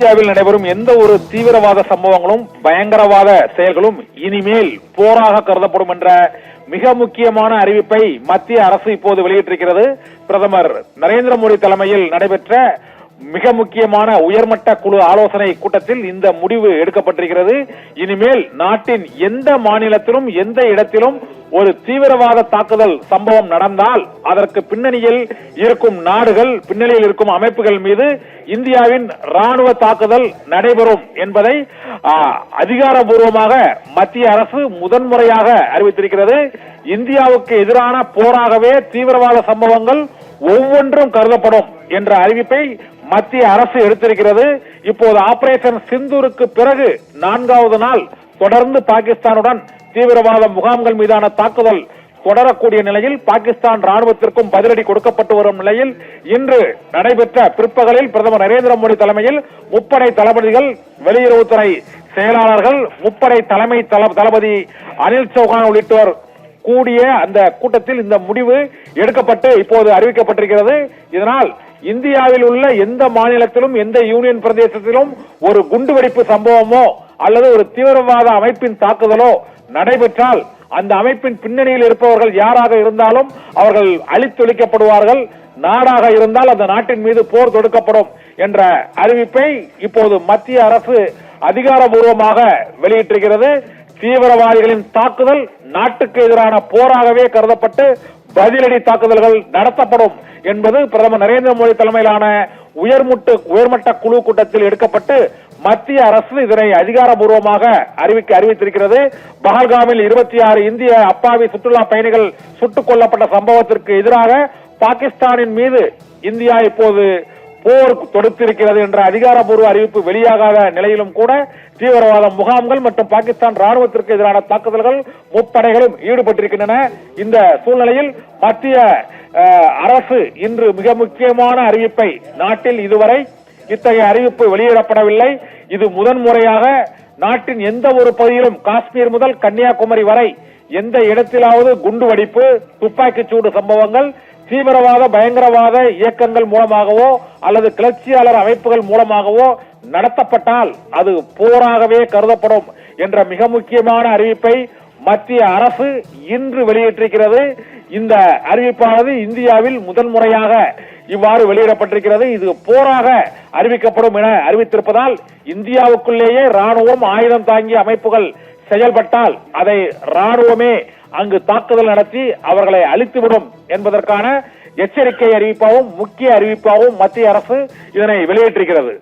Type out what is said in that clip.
இந்தியாவில் நடைபெறும் எந்த ஒரு தீவிரவாத சம்பவங்களும் பயங்கரவாத செயல்களும் இனிமேல் போராக கருதப்படும் என்ற மிக முக்கியமான அறிவிப்பை மத்திய அரசு இப்போது வெளியிட்டிருக்கிறது. பிரதமர் நரேந்திர மோடி தலைமையில் நடைபெற்ற மிக முக்கியமான உயர்மட்ட குழு ஆலோசனை கூட்டத்தில் இந்த முடிவு எடுக்கப்பட்டிருக்கிறது. இனிமேல் நாட்டின் எந்த மாநிலத்திலும் எந்த இடத்திலும் ஒரு தீவிரவாத தாக்குதல் சம்பவம் நடந்தால் அதற்கு பின்னணியில் இருக்கும் நாடுகள், பின்னணியில் இருக்கும் அமைப்புகள் மீது இந்தியாவின் ராணுவ தாக்குதல் நடைபெறும் என்பதை அதிகாரபூர்வமாக மத்திய அரசு முதன்முறையாக அறிவித்திருக்கிறது. இந்தியாவுக்கு எதிரான போராகவே தீவிரவாத சம்பவங்கள் ஒவ்வொன்றும் கருதப்படும் என்ற அறிவிப்பை மத்திய அரசு எடுத்திருக்கிறது. இப்போது ஆபரேஷன் சிந்தூருக்கு பிறகு 4வது நாள் தொடர்ந்து பாகிஸ்தானுடன் தீவிரவாத முகாம்கள் மீதான தாக்குதல் தொடரக்கூடிய நிலையில் பாகிஸ்தான் ராணுவத்திற்கும் பதிலடி கொடுக்கப்பட்டு வரும் நிலையில் இன்று நடைபெற்ற பிற்பகலில் பிரதமர் நரேந்திர மோடி தலைமையில் முப்படை தளபதிகள், வெளியுறவுத்துறை செயலாளர்கள், முப்படை தலைமை தளபதி அனில் சௌஹான் உள்ளிட்டோர் கூடிய அந்த கூட்டத்தில் இந்த முடிவு எடுக்கப்பட்டு இப்போது அறிவிக்கப்பட்டிருக்கிறது. இதனால் இந்தியாவில் உள்ள எந்த மாநிலத்திலும் எந்த யூனியன் பிரதேசத்திலும் ஒரு குண்டுவெடிப்பு சம்பவமோ அல்லது ஒரு தீவிரவாத அமைப்பின் தாக்குதலோ நடைபெற்றால் அந்த அமைப்பின் பின்னணியில் இருப்பவர்கள் யாராக இருந்தாலும் அவர்கள் அழித்தொழிக்கப்படுவார்கள். நாடாக இருந்தால் அந்த நாட்டின் மீது போர் தொடுக்கப்படும் என்ற அறிவிப்பை இப்போது மத்திய அரசு அதிகாரபூர்வமாக வெளியிட்டிருக்கிறது. தீவிரவாதிகளின் தாக்குதல் நாட்டுக்கு எதிரான போராகவே கருதப்பட்டு பதிலடி தாக்குதல்கள் நடத்தப்படும் என்பது பிரதமர் நரேந்திர மோடி தலைமையிலான உயர்மட்ட குழு கூட்டத்தில் எடுக்கப்பட்டு மத்திய அரசு இதனை அதிகாரபூர்வமாக அறிவித்திருக்கிறது. பஹல்காமில் 26 இந்திய அப்பாவி சுற்றுலா பயணிகள் சுட்டுக் கொல்லப்பட்ட சம்பவத்திற்கு எதிராக பாகிஸ்தானின் மீது இந்தியா இப்போது போர் தொடுத்திருக்கிறது என்ற அதிகாரப்பூர்வ அறிவிப்பு வெளியாகாத நிலையிலும் கூட தீவிரவாத முகாம்கள் மற்றும் பாகிஸ்தான் ராணுவத்திற்கு எதிரான தாக்குதல்கள் முப்படைகளும் ஈடுபட்டிருக்கின்றன. இந்த சூழ்நிலையில் மத்திய அரசு இன்று மிக முக்கியமான அறிவிப்பை, நாட்டில் இதுவரை இத்தகைய அறிவிப்பு வெளியிடப்படவில்லை. இது முதன்முறையாக நாட்டின் எந்த ஒரு பகுதியிலும் காஷ்மீர் முதல் கன்னியாகுமரி வரை எந்த இடத்திலாவது குண்டுவெடிப்பு, துப்பாக்கிச் சூடு சம்பவங்கள் தீவிரவாத பயங்கரவாத இயக்கங்கள் மூலமாகவோ அல்லது கிளர்ச்சியாளர் அமைப்புகள் மூலமாகவோ நடத்தப்பட்டால் அது போராகவே கருதப்படும் என்ற மிக முக்கியமான அறிவிப்பை மத்திய அரசு இன்று வெளியிட்டிருக்கிறது. இந்த அறிவிப்பானது இந்தியாவில் முதன்முறையாக இவ்வாறு வெளியிடப்பட்டிருக்கிறது. இது போராக அறிவிக்கப்படும் என அறிவித்திருப்பதால் இந்தியாவுக்குள்ளேயே ராணுவம், ஆயுதம் தாங்கிய அமைப்புகள் செயல்பட்டால் அதை ராணுவமே அங்கு தாக்குதல் நடத்தி அவர்களை அழித்துவிடும் என்பதற்கான எச்சரிக்கை அறிவிப்பாகவும் முக்கிய அறிவிப்பாகவும் மத்திய அரசு இதனை வெளியிட்டிருக்கிறது.